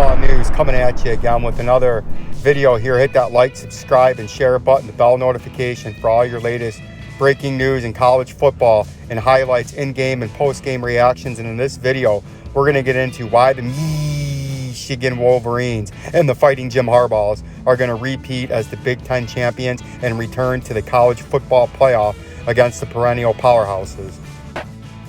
football news coming at you again with another video here. Hit that like, subscribe, and share button, the bell notification for all your latest breaking news in college football and highlights, in-game and post-game reactions. And in this video, we're going to get into why the Michigan Wolverines and the Fighting Jim Harbaughs are going to repeat as the Big Ten champions and return to the college football playoff against the perennial powerhouses.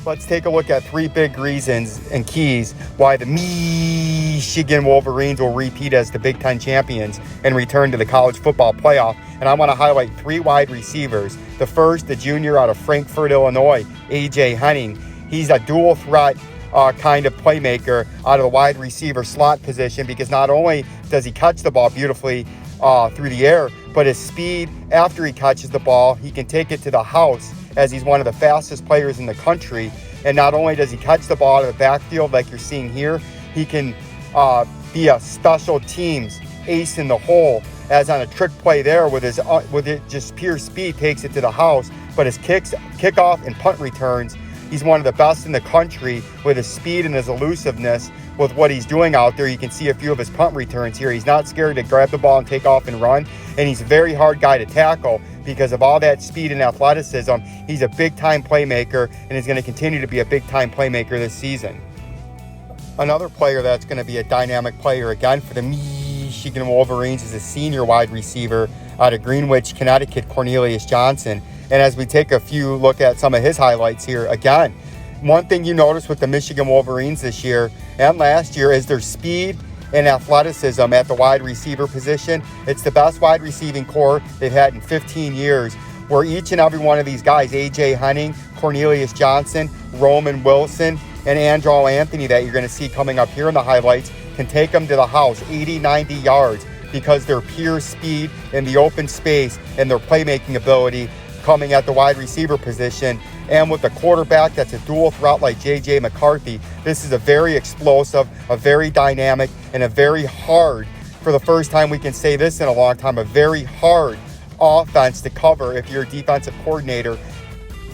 Let's take a look at three big reasons and keys why the Michigan Wolverines will repeat as the Big Ten champions and return to the college football playoff. And I want to highlight three wide receivers. The first, the junior out of Frankfort, Illinois, AJ Henning. He's a dual threat kind of playmaker out of the wide receiver slot position, because not only does he catch the ball beautifully through the air, but his speed after he catches the ball, he can take it to the house, as he's one of the fastest players in the country. And not only does he catch the ball out of the backfield like you're seeing here, he can be a special teams ace in the hole, as on a trick play there with it just pure speed takes it to the house. But his kickoff and punt returns, he's one of the best in the country with his speed and his elusiveness with what he's doing out there. You can see a few of his punt returns here. He's not scared to grab the ball and take off and run. And he's a very hard guy to tackle because of all that speed and athleticism. He's a big-time playmaker and is going to continue to be a big-time playmaker this season. Another player that's going to be a dynamic player again for the Michigan Wolverines is a senior wide receiver out of Greenwich, Connecticut, Cornelius Johnson. And as we take a few look at some of his highlights here, again, one thing you notice with the Michigan Wolverines this year and last year is their speed and athleticism at the wide receiver position. It's the best wide receiving core they've had in 15 years, where each and every one of these guys, AJ Henning, Cornelius Johnson, Roman Wilson, and Andrew Anthony, that you're going to see coming up here in the highlights, can take them to the house 80, 90 yards because their pure speed in the open space and their playmaking ability coming at the wide receiver position. And with a quarterback that's a dual threat like JJ McCarthy, this is a very explosive, a very dynamic, and a very hard, for the first time we can say this in a long time, a very hard offense to cover if you're a defensive coordinator.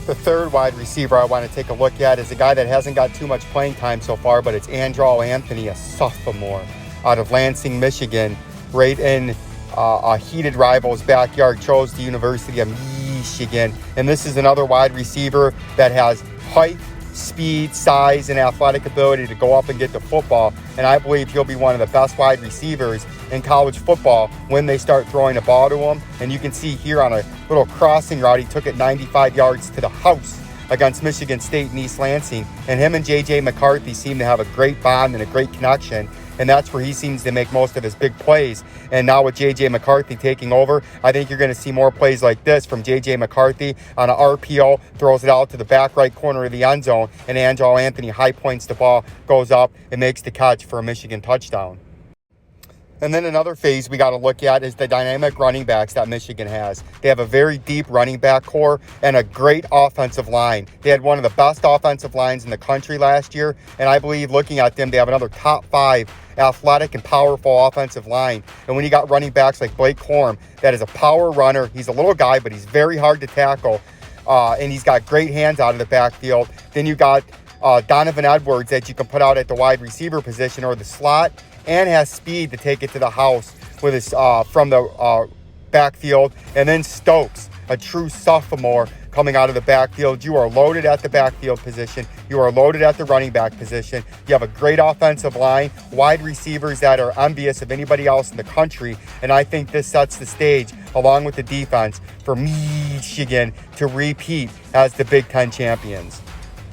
The third wide receiver I want to take a look at is a guy that hasn't got too much playing time so far, but it's Andrew Anthony, a sophomore out of Lansing, Michigan, right in a heated rival's backyard, chose the University of Michigan. And this is another wide receiver that has height, speed, size, and athletic ability to go up and get the football. And I believe he'll be one of the best wide receivers in college football when they start throwing the ball to him. And you can see here on a little crossing route, he took it 95 yards to the house against Michigan State in East Lansing. And him and JJ McCarthy seem to have a great bond and a great connection. And that's where he seems to make most of his big plays. And now with JJ McCarthy taking over, I think you're going to see more plays like this from JJ McCarthy on an RPO, throws it out to the back right corner of the end zone, and Andrew Anthony high points the ball, goes up, and makes the catch for a Michigan touchdown. And then another phase we got to look at is the dynamic running backs that Michigan has. They have a very deep running back core and a great offensive line. They had one of the best offensive lines in the country last year, and I believe looking at them, they have another top 5 athletic and powerful offensive line. And when you got running backs like Blake Corum, that is a power runner. He's a little guy, but he's very hard to tackle, and he's got great hands out of the backfield. Then you got Donovan Edwards that you can put out at the wide receiver position or the slot, and has speed to take it to the house with his from the backfield. And then Stokes, a true sophomore coming out of the backfield. You are loaded at the backfield position. You are loaded at the running back position. You have a great offensive line, wide receivers that are envious of anybody else in the country. And I think this sets the stage, along with the defense, for Michigan to repeat as the Big Ten champions.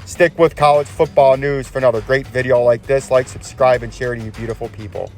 Stick with college football news for another great video like this. Like, subscribe, and share to you beautiful people.